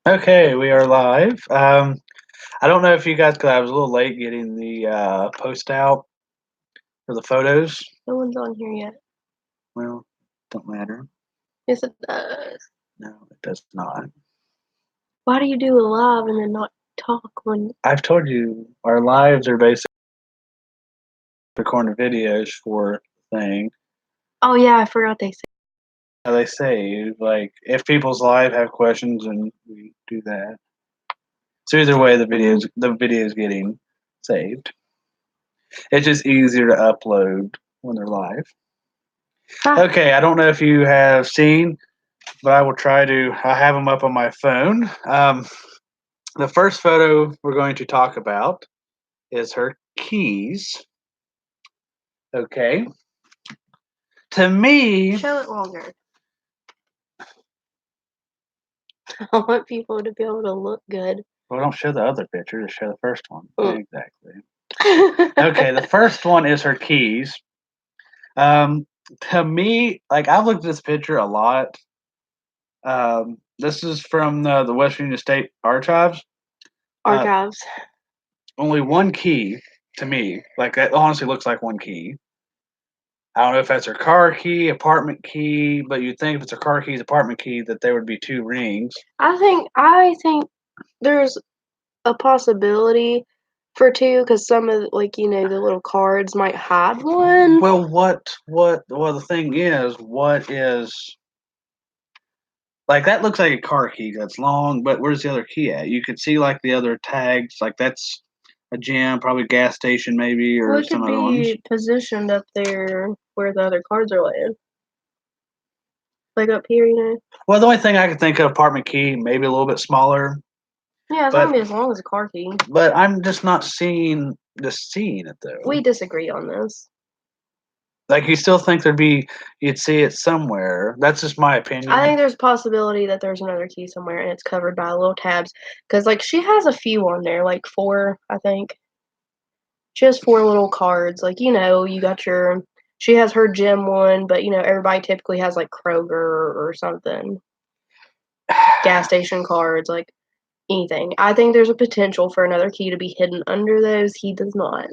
Okay, we are live. I don't know if you guys, because I was a little late getting the post out for the photos. No one's on here yet. Well, don't matter. Yes, it does. No, it does not. Why do you do a live and then not talk when? I've told you our lives are basically recording videos for the thing. Oh yeah, I forgot they said. How they say, like, if people's live have questions, and we do that. So either way, the video's getting saved. It's just easier to upload when they're live. Ah, Okay, I don't know if you have seen, but I will try to. I have them up on my phone. The first photo we're going to talk about is her keys. Okay. To me, show it longer. I want people to be able to look good. well, don't show the other picture, just show the first one. Mm. Exactly. Okay, the first one is her keys. Um, to me, like I've looked at this picture a lot. This is from the West Virginia State Archives. Uh, Archives. only one key to me. Like that honestly looks like one key. I don't know if that's her car key, apartment key, but you'd think if it's her car keys, apartment key, that there would be two rings. I think there's a possibility for two because some of the little cards might hide one. Well, well, the thing is, what is, like, that looks like a car key that's long, but where's the other key at? You could see, like, the other tags, like, that's a gym, probably gas station, maybe, Well, or it some could other ones. be positioned up there where the other cards are laying, like up here. Well, the only thing I could think of, apartment key, maybe a little bit smaller, Yeah, it's not but gonna be as long as a car key. I'm just not seeing it though. We disagree on this. Like, you still think you'd see it somewhere. That's just my I opinion. think there's a possibility that there's another key somewhere and it's covered by little tabs. Cause like she has a few on there, like four, I think. She has four little cards. Like, you got your she has her gym one, but everybody typically has like Kroger or something. Gas station cards, like anything. I think there's a potential for another key to be hidden under those. He does not.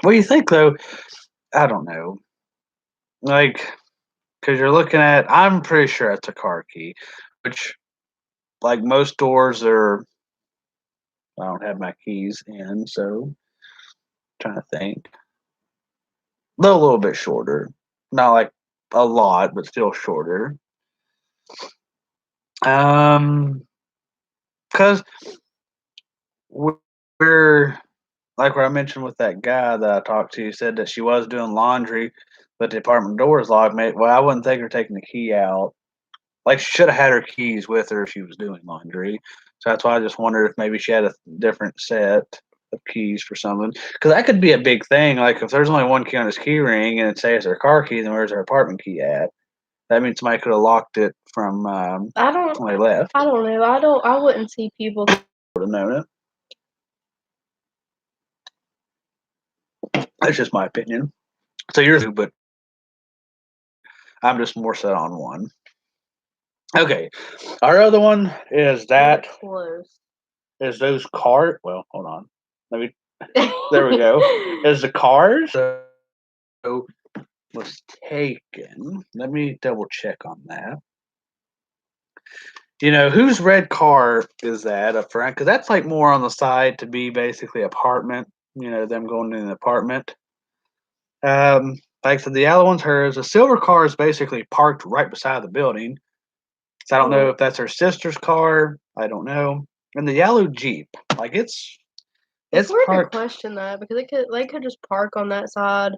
What do you think though? I don't know. Like, because you're looking at, I'm pretty sure it's a car key, which, like most doors, are. I don't have my keys in, so I'm trying to think. They're a little bit shorter, not like a lot, but still shorter. Because we're like what I mentioned with that guy that I talked to, said that she was doing laundry, but the apartment door is locked. Well, I wouldn't think her taking the key out. Like, she should have had her keys with her if she was doing laundry. So that's why I just wondered if maybe she had a different set of keys for something. Because that could be a big thing. Like, if there's only one key on his key ring and it says her car key, then where's her apartment key at? That means somebody could have locked it from I don't when they left. I don't know. I wouldn't see people. Would have known it. That's just my opinion. So yours, but I'm just more set on one. Okay, our other one is that Close. is those cars. Well, hold on. Let me. There we go. Is the cars was taken? Let me double check on that. Whose red car is that up front? Because that's like more on the side to be basically apartment. Them going in an apartment. Like I said, the yellow one's hers. The silver car is basically parked right beside the building. So I don't know if that's her sister's car. I don't know. And the yellow Jeep, like It's it's hard to parked. question that because they could just park on that side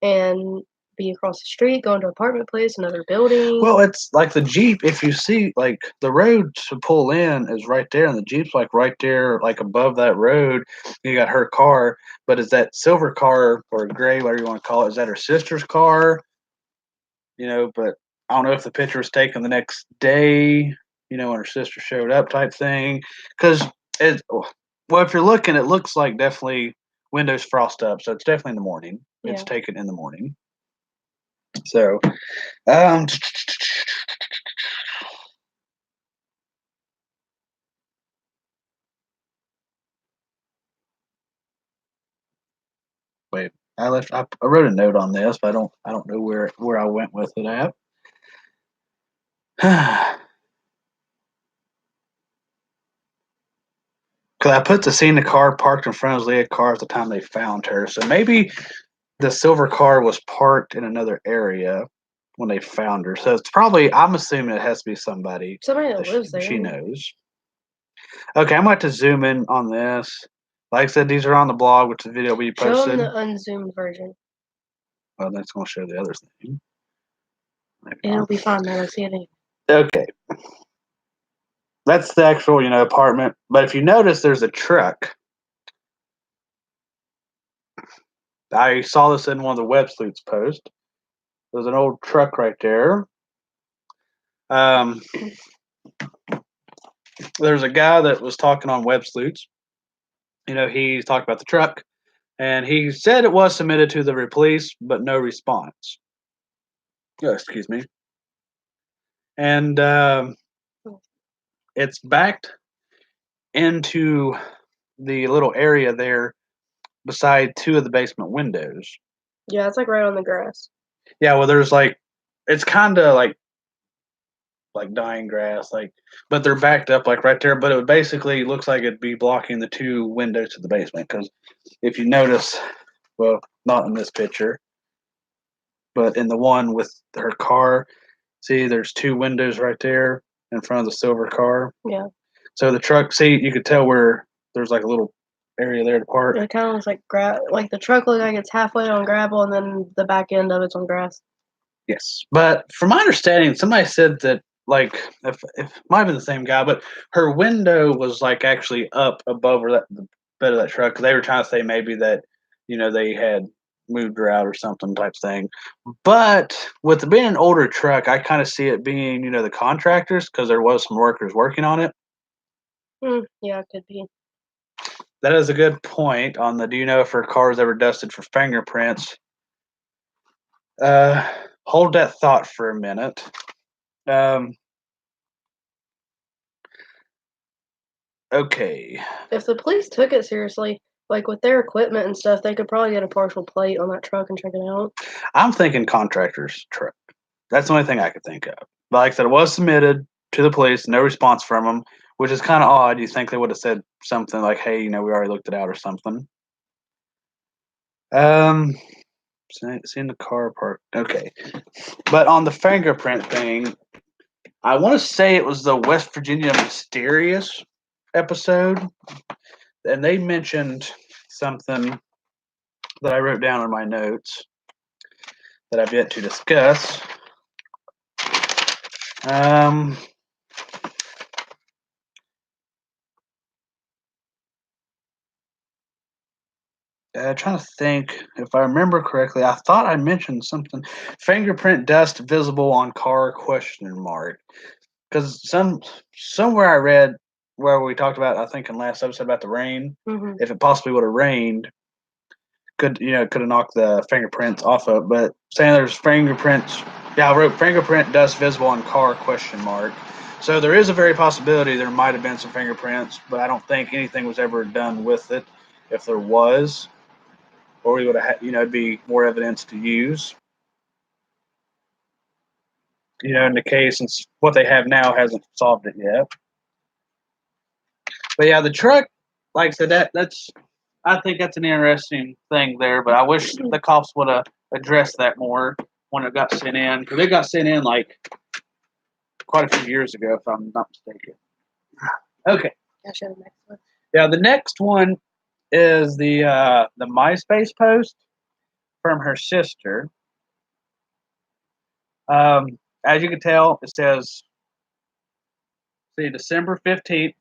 and be across the street, go into apartment place, another building. Well, it's like the Jeep. If you see, like, the road to pull in is right there, and the Jeep's like right there, like above that road. You got her car, but is that silver car or gray, whatever you want to call it? Is that her sister's car? But I don't know if the picture was taken the next day. When her sister showed up, type thing. Because well, if you're looking, it looks like definitely windows frost up, so it's definitely in the morning. It's Yeah. taken in the morning. So, um, Wait, I wrote a note on this, but I don't know where I went with it at. Because I put the scene the car parked in front of Leah's car at the time they found her. So maybe the silver car was parked in another area when they found her. So it's probably, I'm assuming it has to be somebody Somebody that lives there. she knows. Okay, I'm going to zoom in on this. Like I said, these are on the blog, which the video will be posted. Show them the unzoomed version. Well, that's going to show the other thing. It'll be fine, man. I see it. Okay. That's the actual, apartment. But if you notice, there's a truck. I saw this in one of the Web Sleuths posts. There's an old truck right there. There's a guy that was talking on Web Sleuths. He talked about the truck, and he said it was submitted to the police, but no response. Oh, excuse me. And it's backed into the little area there beside two of the basement windows. Yeah, it's like right on the grass. Yeah, well, there's it's kind of like dying grass, but they're backed up right there. But it basically looks like it'd be blocking the two windows to the basement. Because if you notice, well, not in this picture, but in the one with her car, see, there's two windows right there in front of the silver car. Yeah. So the truck, see, you could tell where there's a little area there to park. It kind of looks like the truck looks like it's halfway on gravel, and then the back end of it's on grass. Yes, but from my understanding, somebody said that if might have been the same guy, but her window was actually up above the bed of that truck. They were trying to say maybe that they had moved her out or something type thing. But with it being an older truck, I kind of see it being the contractors, because there was some workers working on it. Yeah, it could be. That is a good point on the. Do you know if her car was ever dusted for fingerprints? Hold that thought for a minute. Okay. If the police took it seriously, with their equipment and stuff, they could probably get a partial plate on that truck and check it out. I'm thinking contractor's truck. That's the only thing I could think of. But like I said, it was submitted to the police, no response from them, which is kind of odd. You think they would have said something like, "Hey, we already looked it out" or something. Seeing the car park. Okay, but on the fingerprint thing, I want to say it was the West Virginia Mysterious episode, and they mentioned something that I wrote down in my notes that I've yet to discuss. Trying to think if I remember correctly. I thought I mentioned something. Fingerprint dust visible on car question mark. Because somewhere I read where we talked about, I think in last episode about the rain. Mm-hmm. If it possibly would have rained, could have knocked the fingerprints off of. But saying there's fingerprints. Yeah, I wrote fingerprint dust visible on car question mark. So there is a very possibility there might have been some fingerprints, but I don't think anything was ever done with it. If there was, or we would have, it'd be more evidence to use. In the case, since what they have now hasn't solved it yet. But yeah, the truck, like I said, that's I think that's an interesting thing there. But I wish the cops would have addressed that more when it got sent in, because it got sent in quite a few years ago, if I'm not mistaken. Okay. Yeah, the next one is the MySpace post from her sister. As you can tell, it says, December 15th,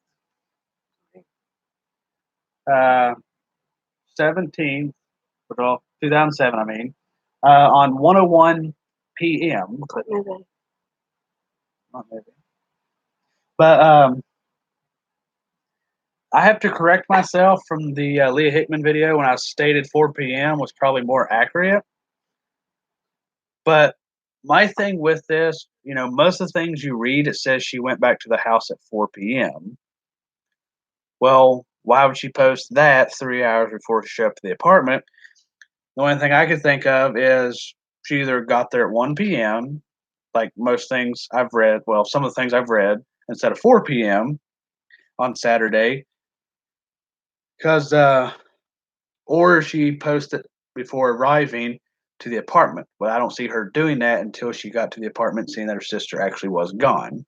17th, 2007, I mean, on 1:01 p.m. Not maybe. But I have to correct myself from the Leah Hickman video when I stated 4 p.m. was probably more accurate. But my thing with this, most of the things you read, it says she went back to the house at 4 p.m. Well, why would she post that 3 hours before she showed up to the apartment? The only thing I could think of is she either got there at 1 p.m., like most things I've read, well, some of the things I've read, instead of 4 p.m. on Saturday, because, or she posted before arriving to the apartment. But I don't see her doing that until she got to the apartment, seeing that her sister actually was gone.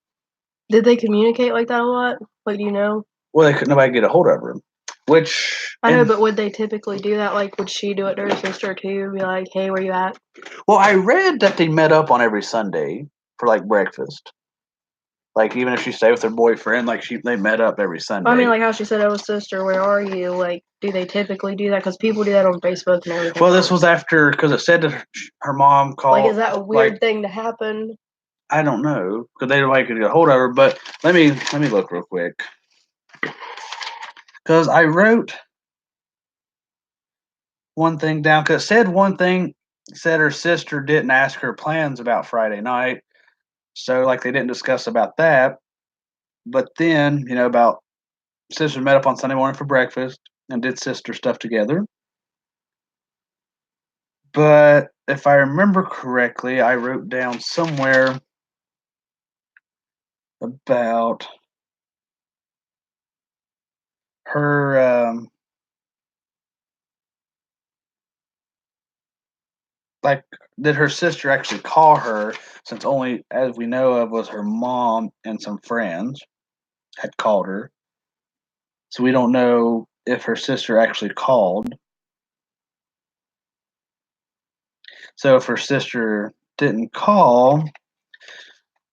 Did they communicate like that a lot? Like, do you know? Well, they couldn't nobody get a hold of her, which I know, and but would they typically do that? Like, would she do it to her sister too? Be like, "Hey, where you at?" well, I read that they met up on every Sunday for like breakfast. Like even if she stayed with her boyfriend, like they met up every I mean, Sunday. like how she said, "Oh, sister, where are you?" Like, do they typically do that? Because people do that on Facebook and everything Well, this else. was after because it said that her mom Like, is called. that a Like weird thing to happen? I don't know because they like could get a hold of her. But let me look real quick because I wrote one thing down because it said one thing said her sister didn't ask her plans about Friday night, so like they didn't discuss about that. But then about sisters met up on Sunday morning for breakfast and did sister stuff together. But if I remember correctly, I wrote down somewhere about her. Like, did her sister actually call her? Since only, as we know of, was her mom and some friends had called her. So we don't know if her sister actually called. So if her sister didn't call,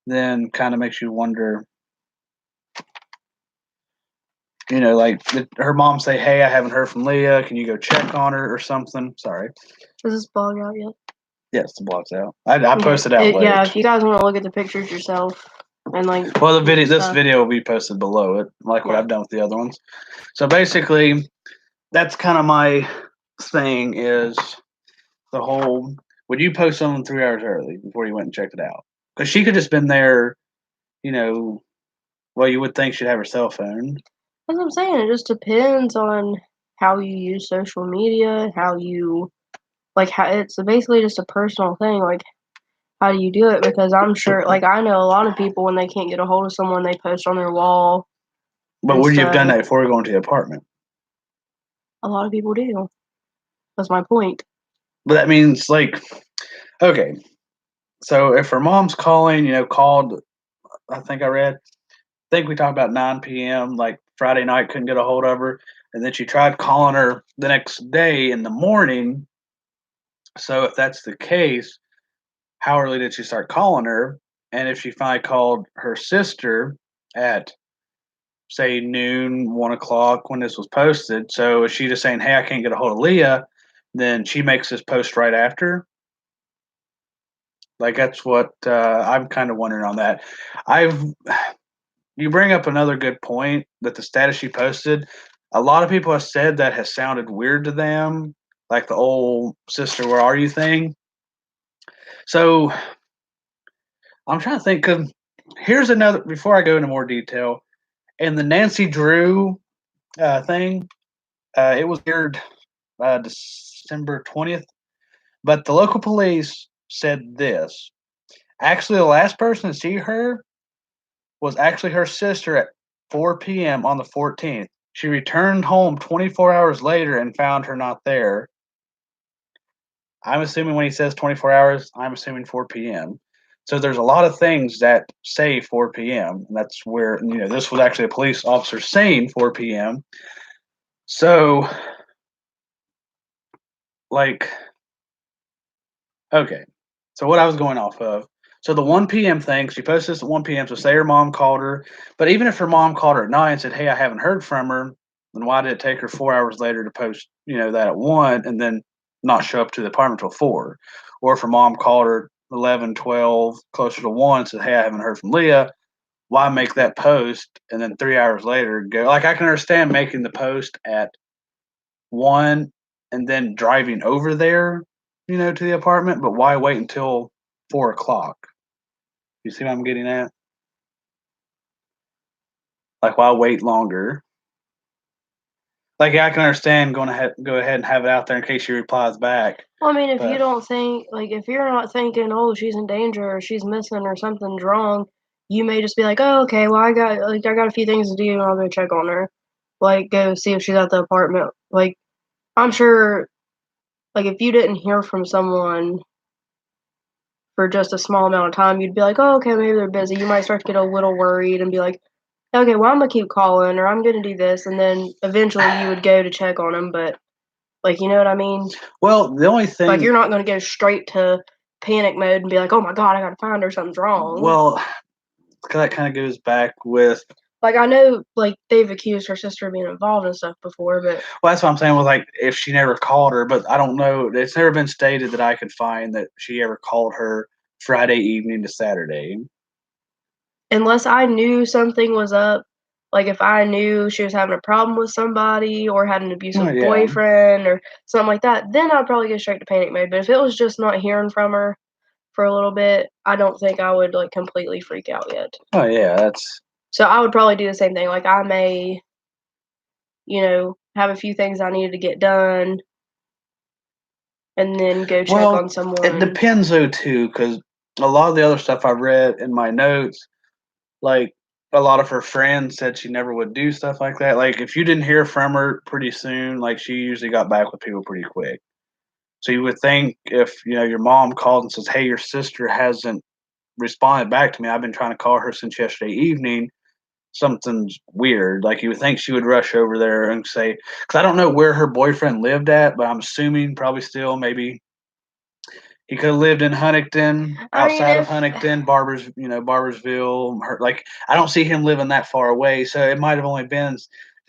then kind of makes you wonder, like did her mom say, "Hey, I haven't heard from Leah. Can you go check on her or something?" Sorry. Is this blog out yet? Yes, the blog's out. I Okay. posted out Yeah, late. if you guys want to look at the pictures yourself and like Well, this stuff. video will be posted below it, like what Yeah. I've done with the other ones. So basically, that's kind of my thing is the whole. Would you post something 3 hours early before you went and checked it out? Because she could just been there, you know. Well, you would think she'd have her cell phone. That's what I'm saying. It just depends on how you use social media, how you like how it's basically just a personal thing. Like, how do you do it? Because I'm sure, like, I know a lot of people when they can't get a hold of someone, they post on their wall But and would you have done stuff. that before going to the apartment? A lot of people do. That's my point. But that means like, okay, so if her mom's calling, called. I think I read. I think we talked about 9 p.m. like Friday night, couldn't get a hold of her, and then she tried calling her the next day in the morning. So if that's the case, how early did she start calling her? And if she finally called her sister at say noon, 1 o'clock when this was posted, so is she just saying, "Hey, I can't get a hold of Leah," then she makes this post right after? Like that's what I'm kind of wondering on that. I've You bring up another good point that the status she posted, a lot of people have said that has sounded weird to them, like the old "sister, where are you" thing. So I'm trying to think. Cause here's another. Before I go into more detail, in the Nancy Drew thing, it was aired December 20th, but the local police said this. Actually, the last person to see her was actually her sister at 4 p.m. on the 14th. She returned home 24 hours later and found her not there. I'm assuming when he says 24 hours, I'm assuming 4 p.m. So there's a lot of things that say 4 p.m. And that's where, this was actually a police officer saying 4 p.m. So, like, okay. So what I was going off of. So the 1 p.m. thing, she posted this at 1 p.m. So say her mom called her. But even if her mom called her at night and said, "Hey, I haven't heard from her," then why did it take her 4 hours later to post, that at 1 and then not show up to the apartment till 4? Or if her mom called her 11, 12, closer to 1 and said, "Hey, I haven't heard from Leah," why make that post and then 3 hours later go? Like, I can understand making the post at 1 and then driving over there, to the apartment, but why wait until 4 o'clock? You see what I'm getting at? Like, why wait longer? Like I can understand go ahead and have it out there in case she replies back. Well, I mean, if you But don't think like if you're not thinking, oh, she's in danger or she's missing or something's wrong, you may just be like, oh, okay, well, I got a few things to do and I'll go check on her, like go see if she's at the apartment. Like I'm sure, like if you didn't hear from someone for just a small amount of time, you'd be like, oh, okay, maybe they're busy. You might start to get a little worried and be like, okay, well, I'm gonna keep calling or I'm gonna do this, and then eventually you would go to check on them, but like, you know what I mean? well, the only Like, thing, you're not gonna go straight to panic mode and be like, "Oh my god, I gotta find her, something's wrong." well, that kind of goes back with. Like, I know, like, they've accused her sister of being involved and stuff before, but Well, that's what I'm saying. Was like if she never called her, but I don't know. It's never been stated that I could find that she ever called her Friday evening to Saturday. unless I knew something was up, like, if I knew she was having a problem with somebody or had an Oh abusive yeah. boyfriend or something like that, then I'd probably go straight to panic mode, but if it was just not hearing from her for a little bit, I don't think I would, like, completely freak out yet. Oh yeah. That's So I would probably do the same thing, like, I may, have a few things I needed to get done and then go check well. on It someone. depends though too, because a lot of the other stuff I read in my notes, like a lot of her friends said she never would do stuff like that. Like if you didn't hear from her pretty soon, like she usually got back with people pretty quick. So you would think if your mom called and says, "Hey, your sister hasn't responded back to me. I've been trying to call her since yesterday evening. Something's weird." Like you would think she would rush over there and say, because I don't know where her boyfriend lived at, but I'm assuming probably still maybe he could have lived in Huntington, I mean, outside of if Huntington, Barbersville. Like I don't see him living that far away, so it might have only been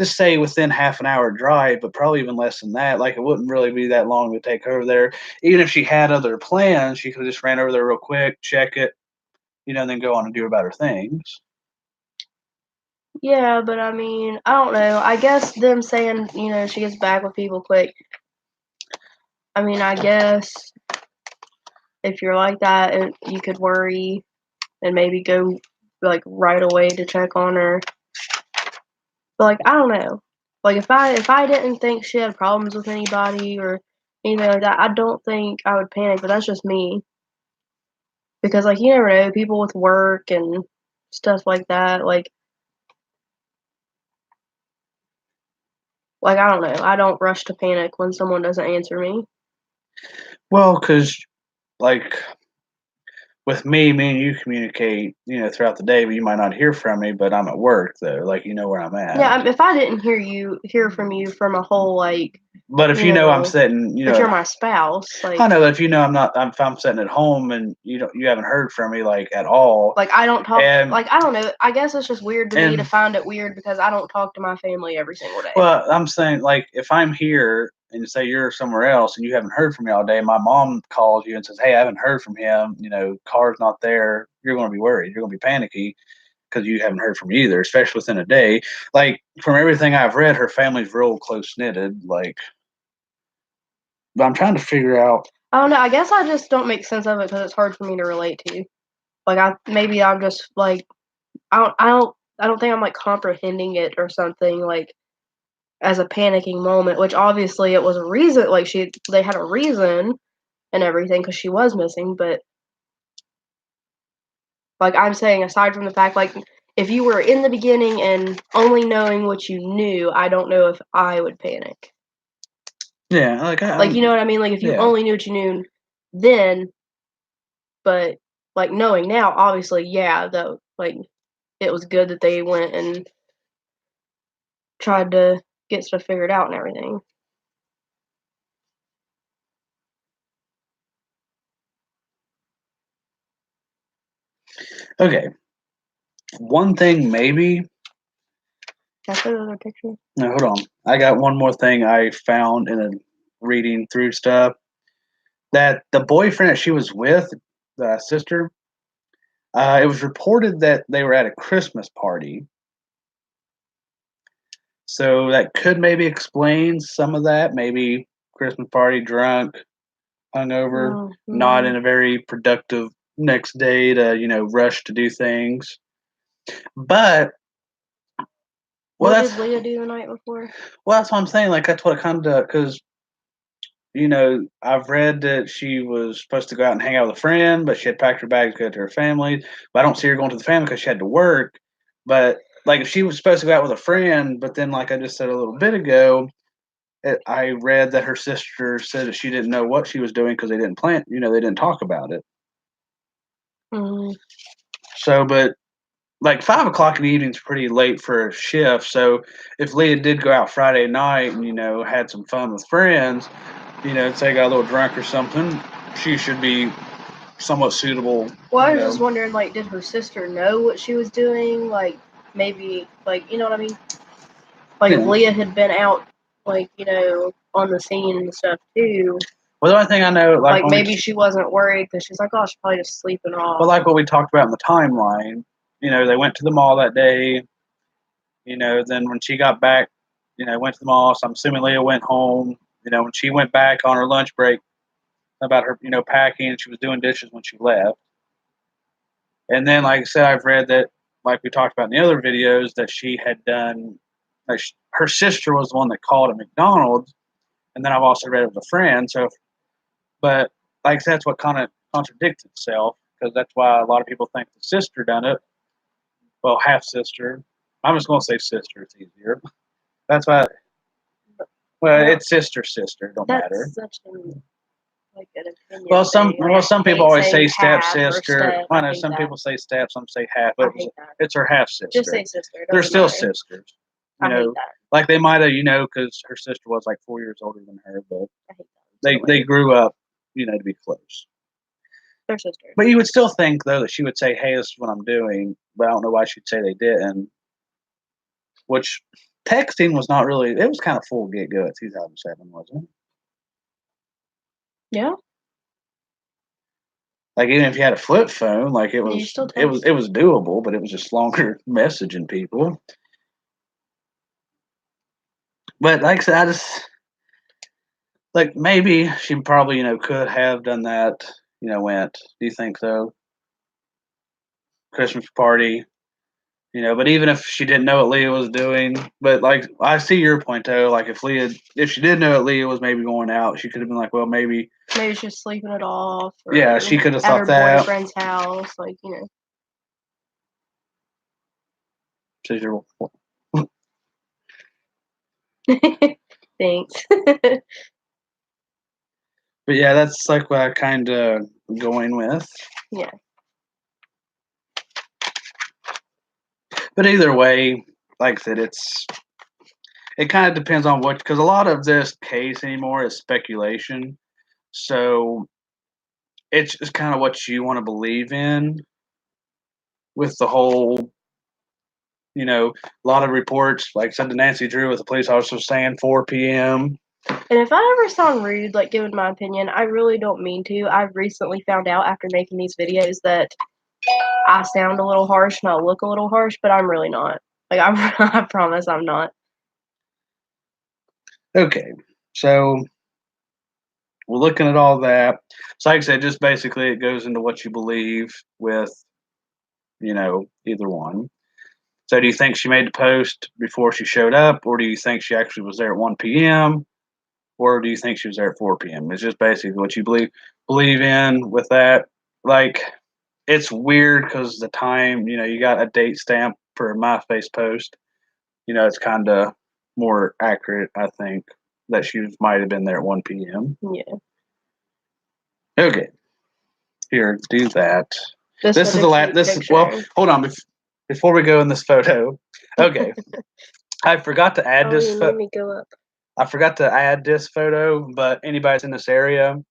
just say within half an hour drive, but probably even less than that. Like it wouldn't really be that long to take over there. Even if she had other plans, she could have just ran over there real quick, check it, and then go on and do about her things. yeah, but I mean, I don't know. I guess them saying, she gets back with people quick. I mean, I guess if you're like that, you could worry and maybe go like right away to check on her. But like, I don't know. Like if I didn't think she had problems with anybody or anything like that, I don't think I would panic. But that's just me because like you never know people with work and stuff like that. Like I don't know. I don't rush to panic when someone doesn't answer me. Well, because like with me and you communicate, throughout the day, but you might not hear from me, but I'm at work though, like you know where I'm at. Yeah, if I didn't hear from you from a whole like, But if you I'm know, sitting, if you're my spouse, I know that if if I'm sitting at home and you haven't heard from me like at all, like I don't talk, and like I don't know. I guess it's just weird to me to and find it weird because I don't talk to my family every single day. well, I'm saying like if I'm here and say you're somewhere else and you haven't heard from me all day, my mom calls you and says, "Hey, I haven't heard from him. Car's not there." You're going to be worried. You're going to be panicky because you haven't heard from me either, especially within a day. Like from everything I've read, her family's real close knitted. Like, but I'm trying to figure out. I don't know. I guess I just don't make sense of it because it's hard for me to relate to. Like maybe I'm just like I don't think I'm like comprehending it or something like as a panicking moment. Which obviously it was a reason. Like they had a reason and everything because she was missing, but like, I'm saying aside from the fact, like, if you were in the beginning and only knowing what you knew, I don't know if I would panic. Yeah, Like, you know what I mean? Like, if you yeah. only knew what you knew then, but, like, knowing now, obviously, yeah, though, like, it was good that they went and tried to get stuff figured out and everything. Okay. One thing maybe. Can I put another picture? No, hold on. I got one more thing I found in a reading through stuff that the boyfriend that she was with, the sister, it was reported that they were at a Christmas party. So that could maybe explain some of that. Maybe Christmas party, drunk, hungover, not Mhm. in a very productive next day to, rush to do things. But What did Leah do the night before? Well, that's what I'm saying. Like that's what it kind of because I've read that she was supposed to go out and hang out with a friend, but she had packed her bags to go to her family. But I don't see her going to the family because she had to work. But like if she was supposed to go out with a friend, but then like I just said a little bit ago, I read that her sister said that she didn't know what she was doing because they didn't plan. They didn't talk about it. Mm. So, but like 5 o'clock in the evening is pretty late for a shift. So if Leah did go out Friday night and had some fun with friends, say got a little drunk or something, she should be somewhat suitable. Well, I was just wondering, like, did her sister know what she was doing? Like, maybe, like, you know what I mean? Like, if Leah had been out, like, on the scene and stuff too. Well, the only thing I know, like maybe she wasn't worried because she's like, oh, she's probably just sleeping off. Well, like what we talked about in the timeline, they went to the mall that day. Then when she got back, went to the mall. So I'm assuming Leah went home. When she went back on her lunch break, about her, packing, and she was doing dishes when she left. And then, like I said, I've read that, like we talked about in the other videos, that she had done, like her sister was the one that called at McDonald's. And then I've also read it with a friend. So, but like I said, that's what kind of contradicts itself because that's why a lot of people think the sister done it. Well, half sister. I'm just going to say sister. It's easier. That's why. Well, it's sister. Don't matter. Such an an opinion. Well, some people always say stepsister. I know some people say step, some say half, but it's her half sister. Just say sister. They're still sisters. I hate that. Like they might have, because her sister was like 4 years older than her, but they grew up, to be close. They're sisters. But you would still think though that she would say, "Hey, this is what I'm doing," but I don't know why she'd say they didn't. Which texting was not really. It was kind of full get go at 2007, wasn't it? Yeah. Like even if you had a flip phone, like it was doable, but it was just longer messaging people. But like I said, I just like maybe she probably could have done that. Went. Do you think so? Christmas party. But even if she didn't know what Leah was doing, but like I see your point though. Like if she did know that Leah was maybe going out, she could have been like, well, maybe she's sleeping it off. Yeah, she could have at thought her that. boyfriend's house, like Thanks. But yeah, that's like what I kind of going with. Yeah. But either way, like I said, it kind of depends on what, because a lot of this case anymore is speculation. So it's just kind of what you want to believe in with the whole, a lot of reports, like said to Nancy Drew with the police officer saying 4 p.m. And if I ever sound rude, like giving my opinion, I really don't mean to. I've recently found out after making these videos that I sound a little harsh and I look a little harsh, but I'm really not. Like I promise I'm not. Okay, so we're looking at all that. So like I said, just basically it goes into what you believe with, either one. So do you think she made the post before she showed up, or do you think she actually was there at 1 p.m., or do you think she was there at 4 p.m.? It's just basically what you believe in with that. Like, it's weird because the time, you got a date stamp for a MySpace post. It's kind of more accurate, I think, that she might have been there at 1 p.m. Yeah. Okay. Here, do that. This is the last. Hold on. Before we go in this photo, okay. I forgot to add this. You made me go up. I forgot to add this photo, but anybody's in this area,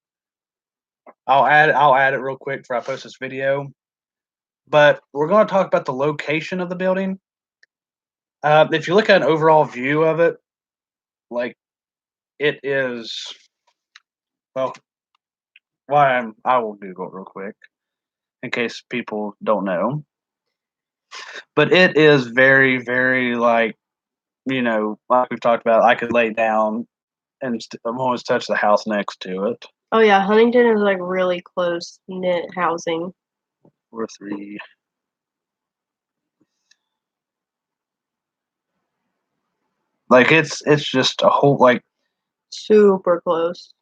I'll add it real quick before I post this video. But we're going to talk about the location of the building. If you look at an overall view of it, like it is, well, I will Google it real quick in case people don't know. But it is very, very like like we've talked about. I could lay down and almost touch the house next to it. Oh yeah, Huntington is like really close knit housing. 4-3. Like it's just a whole like. Super close.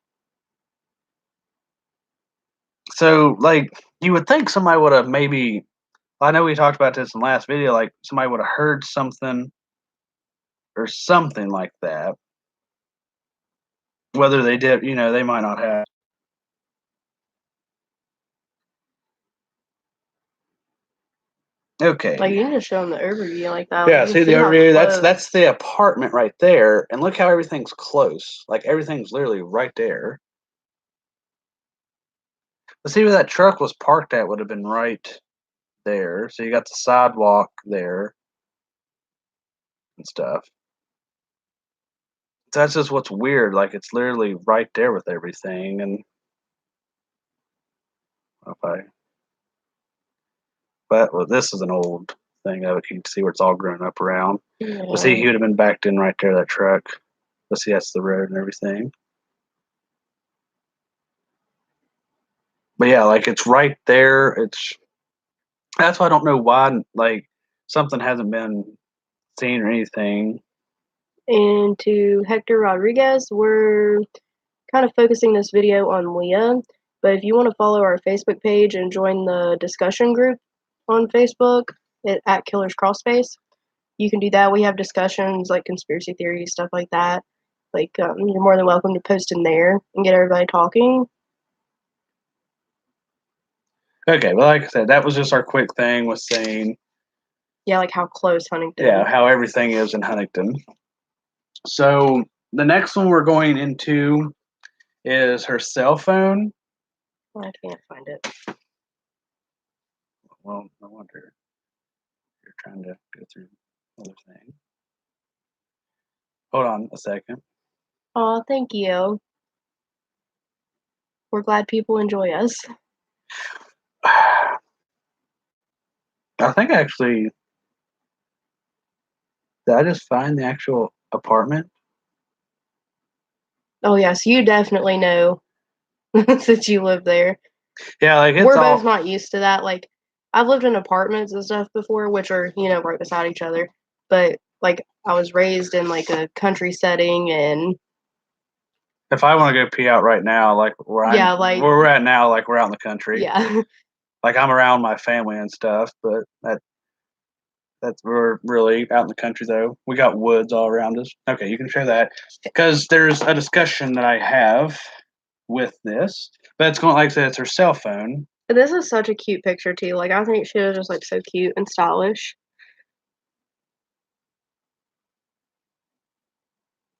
So like you would think somebody would have maybe. I know we talked about this in the last video. Like somebody would have heard something or something like that. Whether they did, they might not have. Okay. Like you can just show them the overview like that. Yeah, Like, you can see the see how overview. close. That's the apartment right there, and look how everything's close. Like everything's literally right there. But see where that truck was parked at would have been right there. So you got the sidewalk there and stuff. So that's just what's weird. Like it's literally right there with everything. And if I, but well, this is an old thing of it. You can see where it's all grown up around. But see, Yeah. he would have been backed in right there. That truck. But see, that's the road and everything. But yeah, like it's right there. That's why I don't know why like something hasn't been seen or anything. And to Hector Rodriguez, we're kind of focusing this video on Leah. But if you want to follow our Facebook page and join the discussion group on Facebook at Killers Crawlspace, you can do that. We have discussions like conspiracy theories, stuff like that. Like you're more than welcome to post in there and get everybody talking. Okay, well, like I said, that was just our quick thing with saying, Yeah, like how close Huntington. yeah, how everything is in Huntington. So the next one we're going into is her cell phone. I can't find it. Well, no wonder you're trying to go through other thing. Hold on a second. Oh, thank you. We're glad people enjoy us. I think actually, did I just find the actual apartment? Oh yes, you definitely know since you live there. Yeah, like it's We're all. both not used to that. Like I've lived in apartments and stuff before, which are, right beside each other. But like I was raised in like a country setting and If I want to go pee out right now, like yeah, like where we're at now, like we're out in the country. yeah. Like I'm around my family and stuff, but we're really out in the country though. We got woods all around us. Okay, you can share that because there's a discussion that I have with this, but it's going like I said, it's her cell phone. This is such a cute picture too. Like I think she was just like so cute and stylish.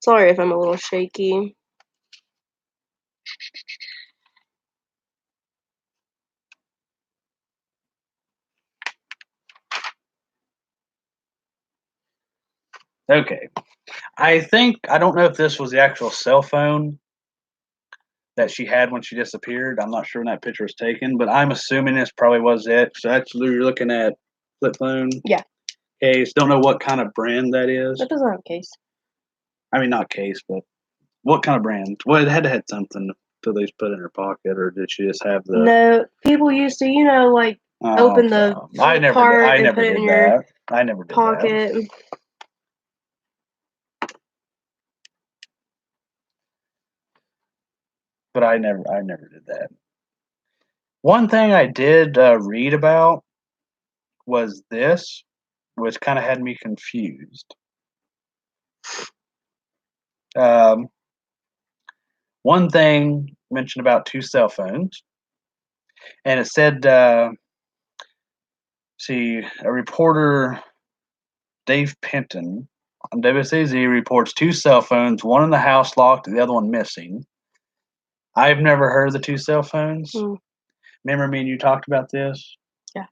Sorry if I'm a little shaky. Okay, I don't know if this was the actual cell phone that she had when she disappeared. I'm not sure when that picture was taken, but I'm assuming this probably was it. So that's you're looking at flip phone. Yeah. Case. Don't know what kind of brand that is. That doesn't have a case. I mean, not case, but what kind of brand? Well, it had to have something to at least put in her pocket, or did she just have the? No, people used to, like open the I never cart did. I and never put it did in your that. I never did that. pocket. But I never did that. One thing I did read about was this, which kind of had me confused. Um, one thing mentioned about two cell phones, and it said, see, a reporter, Dave Penton, on WSAZ reports two cell phones, one in the house locked, the other one missing. I've never heard of the two cell phones. Remember me and you talked about this? Yeah.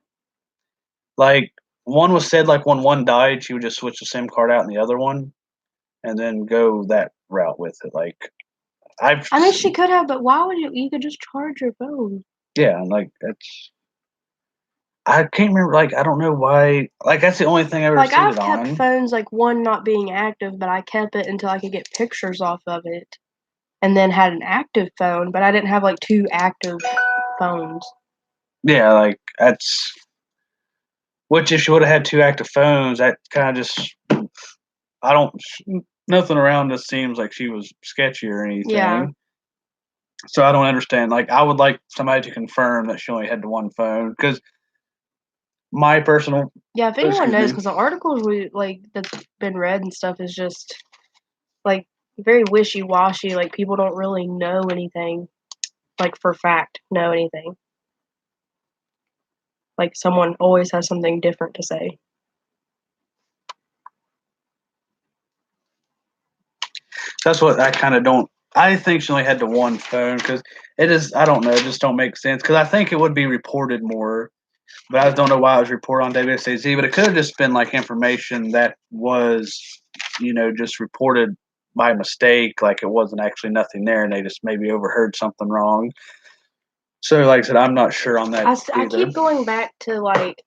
Like one was said like when one died, she would just switch the SIM card out in the other one, and then go that route with it. Like I mean, she could have, but why would you could just charge your phone? Yeah, like that's. I can't remember. Like I don't know why. Like that's the only thing I've ever Like seen I've it kept on. phones like one not being active, but I kept it until I could get pictures off of it, and then had an active phone, but I didn't have like two active phones. Yeah, like that's. Which if she would have had two active phones, that kind of just. I don't. nothing around us seems like she was sketchy or Yeah. anything. So I don't understand. Like, I would like somebody to confirm that she only had the one phone because my personal, Yeah, if anyone excuse knows, me, because the articles that's been read and stuff is just like very wishy washy. Like people don't really know anything, like for fact, know anything. Like someone always has something different to say. that's what I kind of don't. I think she only had the one phone because it is. I don't know. It just don't make sense because I think it would be reported more, but I don't know why it was reported on WSAZ. But it could have just been like information that was, just reported by mistake. Like it wasn't actually nothing there, and they just maybe overheard something wrong. So, like I said, I'm not sure on that I either. keep going back to like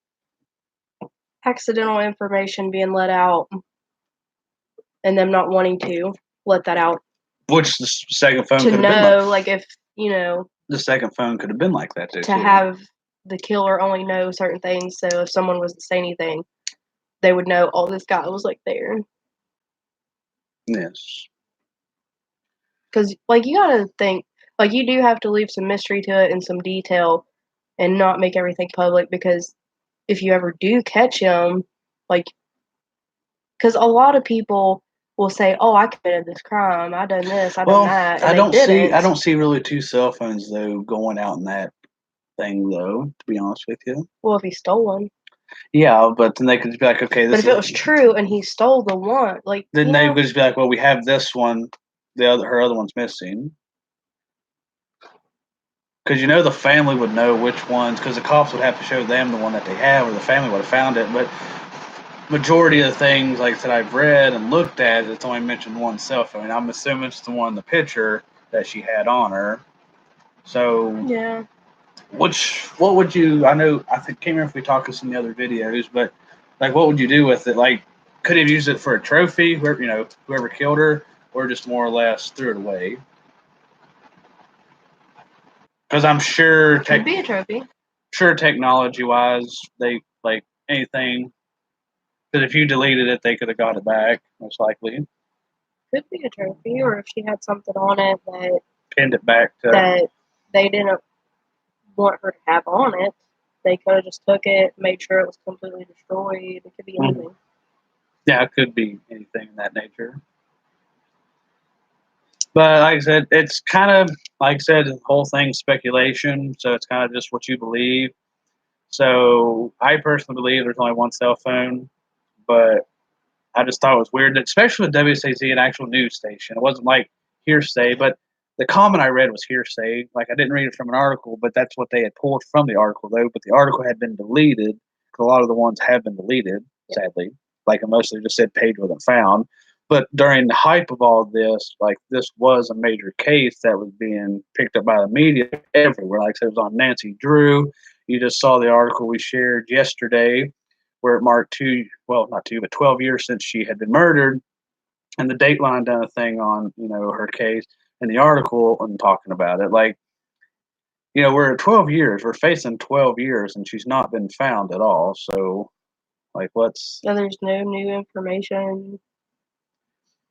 accidental information being let out and them not wanting to let that out Which the second phone to could have been like. know, like if The second phone could have been like that to too. have the killer only know certain things. So if someone was to say anything, they would know, oh, this guy was like there. Yes. Because like you gotta think, like you do have to leave some mystery to it and some detail, and not make everything public. Because if you ever do catch him, like, because a lot of people will say, "Oh, I committed this crime. I done this. I done Well, that," and I they don't see. I didn't. don't see really two cell phones though going out in that thing though. To be honest with you. Well, if he stole one. Yeah, but then they could be like, okay, But this if it is. was true and he stole the one, like, Then they would just be like, well, we have this one. Her other one's missing. Because the family would know which ones. Because the cops would have to show them the one that they have, or the family would have found it. But majority of the things, like I said, I've read and looked at, it's only mentioned one cell phone. I'm assuming it's the one in the picture that she had on her. So, yeah. what would you? I think can't remember if we talked this in the other videos, but like, what would you do with it? Like, could he have used it for a trophy? Whoever killed her, or just more or less threw it away? Because I'm sure, Could be a trophy. technology wise, they like anything. Because if you deleted it, they could have got it back, most likely. Could be a trophy, or if she had something on it Pinned it back to. that they didn't want her to have on it, they could have just took it, made sure it was completely destroyed. It could be anything. Yeah, it could be anything in that nature. But like I said, it's kind of like I said, the whole thing's speculation, so it's kind of just what you believe. So I personally believe there's only one cell phone, but I just thought it was weird, especially with WSAZ, an actual news station. It wasn't like hearsay, but the comment I read was hearsay. Like I didn't read it from an article, but that's what they had pulled from the article, though. But the article had been deleted. A lot of the ones have been deleted, sadly. Like most of them just said page wasn't found. But during the hype of all this, like this was a major case that was being picked up by the media everywhere. Like I said, it was on Nancy Drew. You just saw the article we shared yesterday where it marked not 12 years since she had been murdered. And the Dateline done a thing on, her case and the article and talking about it. Like, we're at 12 years, we're facing 12 years and she's not been found at all. So, like, what's So there's no new information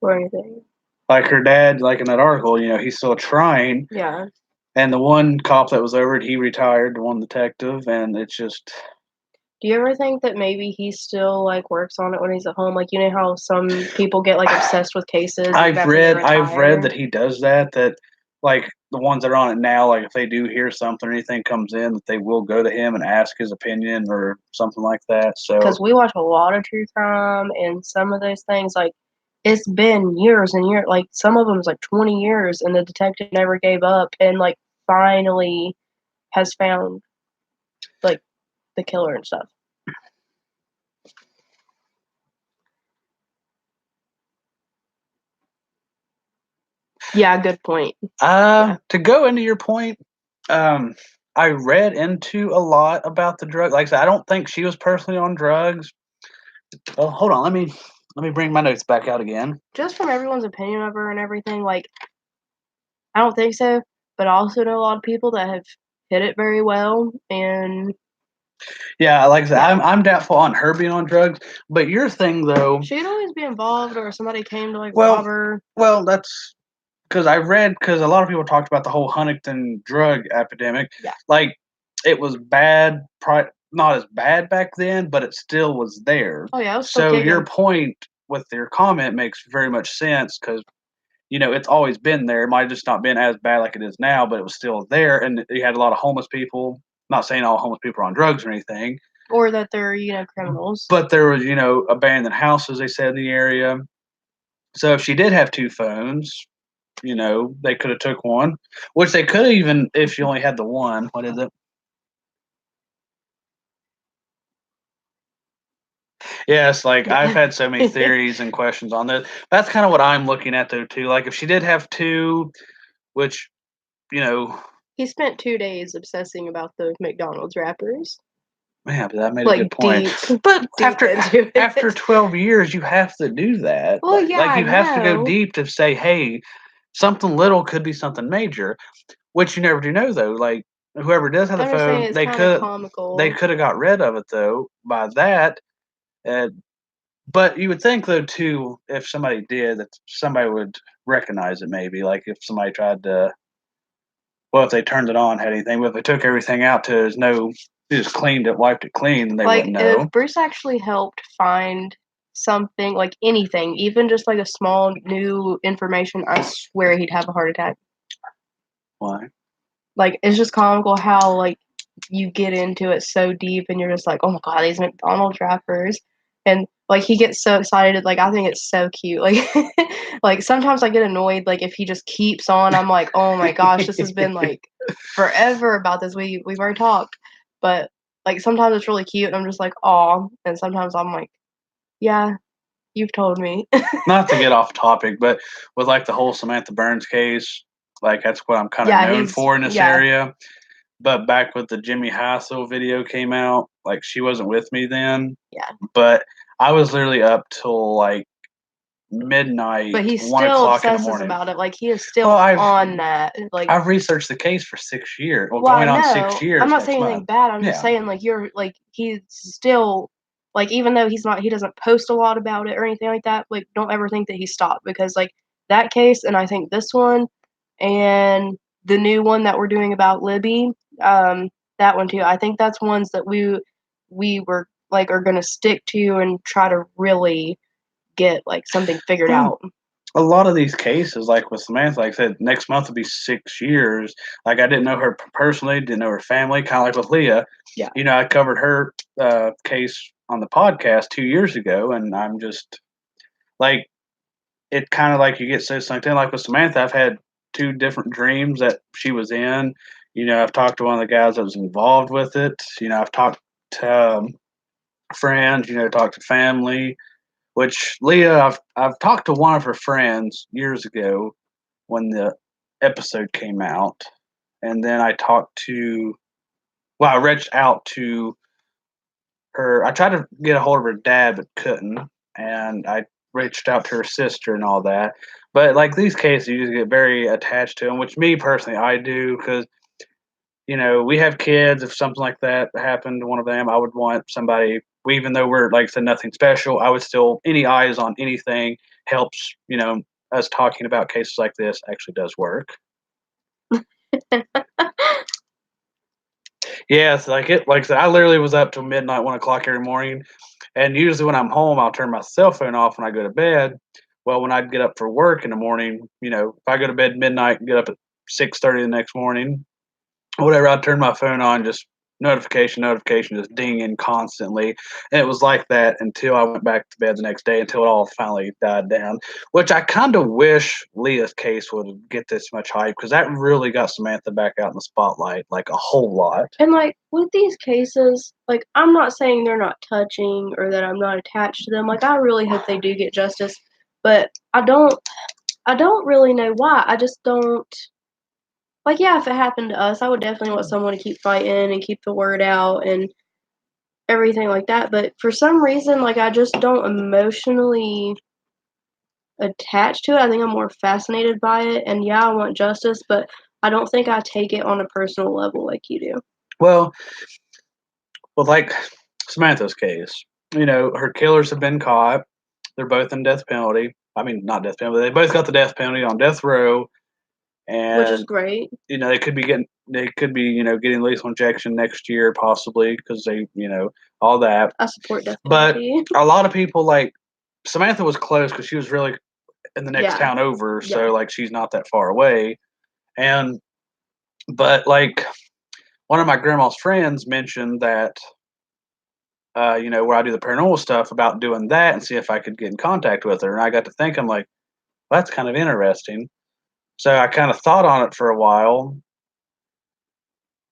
or anything. like her dad, like in that article, he's still trying. Yeah. And the one cop that was over it, he retired, the one detective, and it's just. Do you ever think that maybe he still like works on it when he's at home? Like you know how some people get like obsessed with cases even after they I've read retire. that he does that. That like the ones that are on it now, like if they do hear something or anything comes in, that they will go to him and ask his opinion or something like that. So Because we watch a lot of true crime, and some of those things like it's been years and years. Like some of them is like 20 years, and the detective never gave up, and like finally has found like the killer and stuff. Yeah, good point. Yeah. to go into your point, um, I read into a lot about the drug. Like I said, I don't think she was personally on drugs. Well, hold on, let me bring my notes back out again. Just from everyone's opinion of her and everything, like I don't think so, but I also know a lot of people that have hit it very well, and Yeah, like I said, Yeah. I'm doubtful on her being on drugs. But your thing though, She'd always be involved, or somebody came to like well, rob her. that's because I read because a lot of people talked about the whole Huntington drug epidemic. Yeah. Like it was bad, not as bad back then, but it still was there. Oh yeah, I was still So your kicking. point with your comment makes very much sense because it's always been there. It might have just not been as bad like it is now, but it was still there, and you had a lot of homeless people. Not saying all homeless people are on drugs or anything, Or that they're, criminals. but there was abandoned houses they said in the area. So if she did have two phones, they could have took one, which they could have even if she only had the one. What is it? Yes, like I've Yeah. had so many theories and questions on this. That's kind of what I'm looking at though too. Like if she did have two, which you know, He spent 2 days obsessing about the McDonald's wrappers. man, but that made a good Like point. deep, But deep into after it. 12 years, you have to do that. Well, yeah, Like I you have to go know. deep to say, hey, something little could be something major, which you never do know though. Like whoever does have the I'm just saying phone, it's they kind of could comical. have got rid of it though by that. Uh, but you would think though too, if somebody did, that somebody would recognize it. Maybe like if somebody tried to, well, if they turned it on, had anything, but if they took everything out to there's no, they just cleaned it, wiped it clean, they Like wouldn't if know. Bruce actually helped find something, like anything, even just like a small new information, I swear he'd have a heart attack. Why? Like it's just comical how like you get into it so deep and you're just like, oh my god, these McDonald's wrappers. And like he gets so excited, like I think it's so cute. Like like sometimes I get annoyed, like if he just keeps on, I'm like, oh my gosh, this has been like forever about this. We've already talked. But like sometimes it's really cute and I'm just like, oh, and sometimes I'm like, yeah, you've told me. Not to get off topic, but with like the whole Samantha Burns case, like that's what I'm kind of Yeah, known he's for in this yeah. area. But back with the Jimmy Hassel video came out, like she wasn't with me then, Yeah. but I was literally up till like midnight, But he one still o'clock in the obsesses morning. about it. Like he is Well, still on that. Like I've researched the case for 6 years. Well, well, I going on six know. I'm years not next saying anything month. bad. I'm just Yeah. saying like you're like he's still like even though he doesn't post a lot about it or anything like that, like don't ever think that he stopped because like that case and I think this one and the new one that we're doing about Libby, that one too. I think that's ones that we were like are gonna stick to and try to really get like something figured Well, out. a lot of these cases, like with Samantha, like I said, next month will be 6 years. Like I didn't know her personally, didn't know her family, kind of like with Leah. Yeah. I covered her case on the podcast 2 years ago, and I'm just like, it kind of like you get so sunk in. Like with Samantha, I've had two different dreams that she was in. I've talked to one of the guys that was involved with it. I've talked to friends, talked to family. Which Leah, I've talked to one of her friends years ago when the episode came out, and then I reached out to her. I tried to get a hold of her dad, but couldn't, and I reached out to her sister and all that. But like these cases, you just get very attached to them, which me personally I do because we have kids. If something like that happened to one of them, I would want somebody. Even though we're like I said, nothing special, I would still any eyes on anything helps. Us talking about cases like this actually does work. Yes, like I said, I literally was up till midnight, 1 o'clock every morning, and usually when I'm home, I'll turn my cell phone off when I go to bed. Well, when I'd get up for work in the morning, if I go to bed midnight and get up at 6:30 the next morning, whatever, I'd turn my phone on, just notification, just dinging constantly. And it was like that until I went back to bed the next day until it all finally died down. Which I kind of wish Leah's case would get this much hype because that really got Samantha back out in the spotlight like a whole lot. And like with these cases, like I'm not saying they're not touching or that I'm not attached to them. Like I really hope they do get justice, but I don't really know why. I just don't like yeah, if it happened to us, I would definitely want someone to keep fighting and keep the word out and everything like that. But for some reason, like I just don't emotionally attached to it. I think I'm more fascinated by it and yeah, I want justice, but I don't think I take it on a personal level like you do. Well, Well, like Samantha's case, her killers have been caught. They're both in death penalty. I mean, not death penalty. They both got the death penalty on death row, which is and great. they could be getting lethal injection next year possibly because all that. I support death But penalty. a lot of people like Samantha was close because she was really in the next Yeah, town over, yeah. so like she's not that far away. And but like one of my grandma's friends mentioned that where I do the paranormal stuff about doing that and see if I could get in contact with her. And I got to think, I'm like, well, that's kind of interesting. So I kind of thought on it for a while.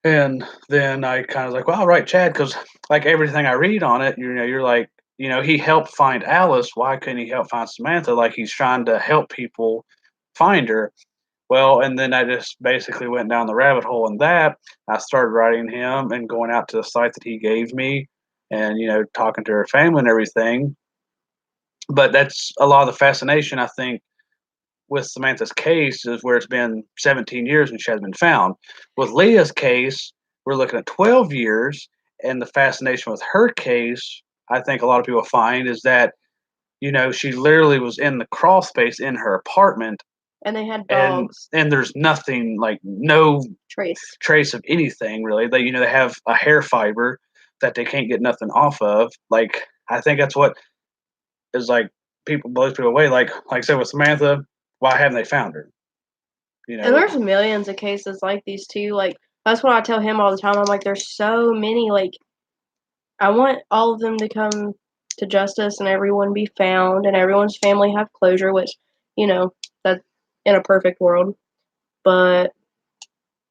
And then I kind of like, well, I'll write Chad because like everything I read on it, you're like, he helped find Alice. Why couldn't he help find Samantha? Like he's trying to help people find her. Well, and then I just basically went down the rabbit hole in that. I started writing him and going out to the site that he gave me and, talking to her family and everything. But that's a lot of the fascination, I think, with Samantha's case is where it's been 17 years and she hasn't been found. With Leah's case, we're looking at 12 years. And the fascination with her case, I think a lot of people find is that, she literally was in the crawl space in her apartment And they had and dogs. and there's nothing like no Trace. trace of anything really. They have a hair fiber that they can't get nothing off of. Like I think that's what is like people blows people away. Like I said with Samantha, why haven't they found her? You And know, there's millions of cases like these too. Like that's what I tell him all the time. I'm like, there's so many. Like I want all of them to come to justice and everyone be found and everyone's family have closure. Which that in a perfect world. But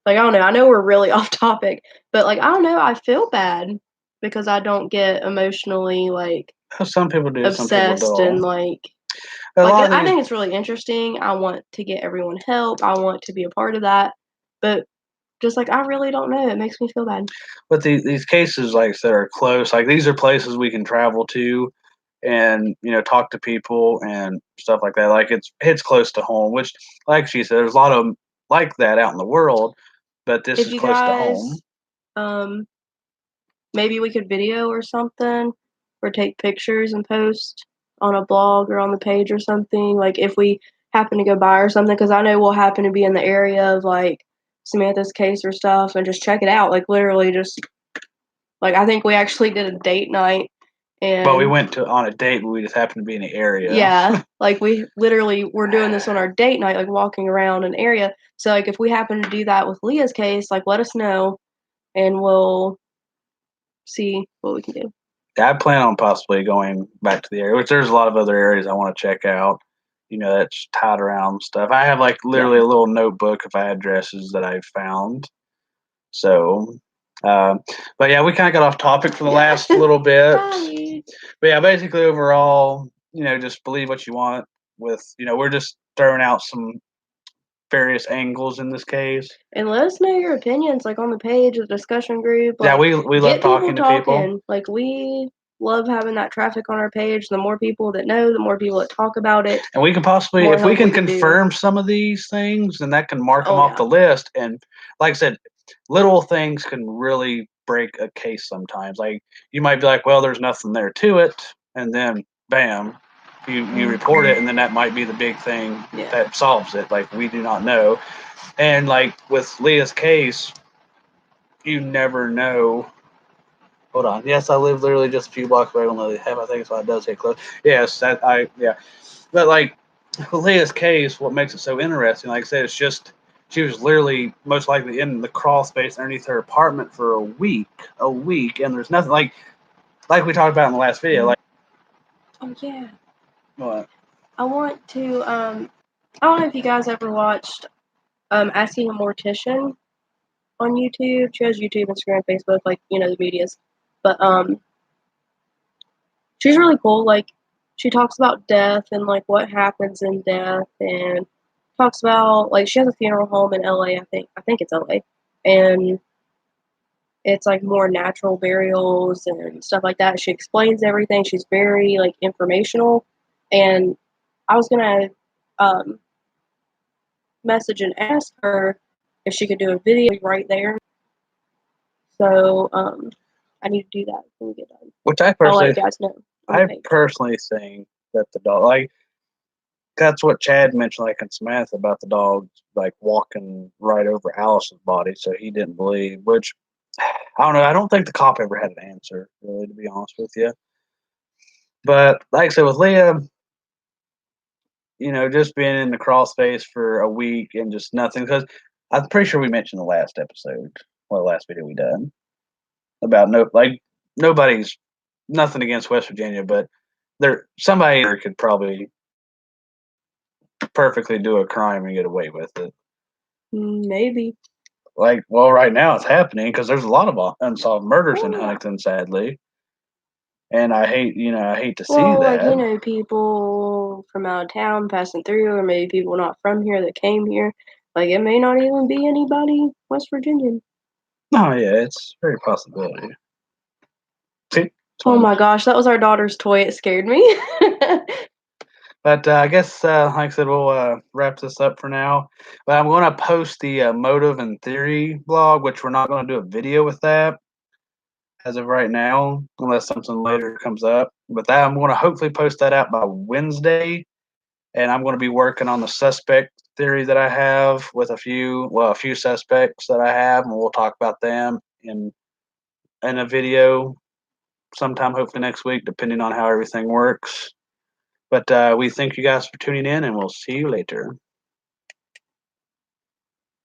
like I don't know. I know we're really off topic, but like I don't know. I feel bad because I don't get emotionally like some people do, some people obsessed and don't. like A like, lot of I these, think it's really interesting. I want to get everyone help. I want to be a part of that. But just like I really don't know. It makes me feel bad. but these cases, like I said, are close. Like these are places we can travel to, and talk to people and stuff like that. Like it's close to home, which, like she said, there's a lot of 'em like that out in the world, but this If is you close to home. guys, um, maybe we could video or something, or take pictures and post on a blog or on the page or something. Like if we happen to go by or something, because I know we'll happen to be in the area of like Samantha's case or stuff, and just check it out. Like literally, just like I think we actually did a date night, But we and went to on a date, but we just happened to be in the area. yeah, like we literally were doing this on our date night, like walking around an area. So like if we happen to do that with Leah's case, like let us know and we'll see what we can do. I plan on possibly going back to the area, which there's a lot of other areas I want to check out. That's tied around stuff. I have like Yeah. literally a little notebook of addresses that I've found. So, uh, but yeah, we kind of got off topic for the last little bit. Bye. But yeah, basically overall, just believe what you want. We're just throwing out some various angles in this case. And let us know your opinions, like on the page, the discussion group. Yeah, Like we love get people talking to people. talking. Like we love having that traffic on our page. The more people that know, the more people that talk about it, And we can possibly, more if we help can we can do. confirm some of these things, then that can mark them Oh off yeah. the list. And like I said, little things can really break a case sometimes. Like you might be like, well, there's nothing there to it, and then bam, you report it, and then that might be the big thing Yeah. that solves it. Like we do not know. And like with Leah's case, you never know. Hold on. Yes, I live literally just a few blocks away from the have. I think so. It does hit close. Yes, yeah. But like Leah's case, what makes it so interesting, like I said, it's just she was literally most likely in the crawl space underneath her apartment for a week, and there's nothing like we talked about in the last video. Like Oh yeah. what? I want to I don't know if you guys ever watched Asking a Mortician on YouTube. She has YouTube, Instagram, Facebook, like the medias. But she's really cool. Like she talks about death and like what happens in death, and talks about like she has a funeral home in LA. I think it's LA, and it's like more natural burials and stuff like that. She explains everything. She's very like informational, and I was gonna um, message and ask her if she could do a video right there. So I need to do that when we get done. Which I'll let you guys know on the I page. personally think that the dog, like, that's what Chad mentioned, like in Samantha, about the dog like walking right over Alice's body, so he didn't believe. Which I don't know. I don't think the cop ever had an answer, really, to be honest with you. But like I said, with Leah, just being in the crawl space for a week and just nothing, because I'm pretty sure we mentioned the last episode, well, the last video we done about nobody's nothing against West Virginia, but somebody could probably perfectly do a crime and get away with it. Maybe. Like, well, right now it's happening because there's a lot of unsolved murders in Yeah. Huntington, sadly, and I hate to see Well, like, that. people from out of town passing through, or maybe people not from here that came here. Like, it may not even be anybody West Virginian. Oh yeah, it's a very possibility. See, Oh my gosh, that was our daughter's toy. It scared me. But I guess, like I said, we'll wrap this up for now. But I'm going to post the motive and theory blog, which we're not going to do a video with that as of right now, unless something later comes up. But that I'm going to hopefully post that out by Wednesday, and I'm going to be working on the suspect theory that I have with a few suspects that I have, and we'll talk about them in a video sometime, hopefully next week, depending on how everything works. But we thank you guys for tuning in, and we'll see you later.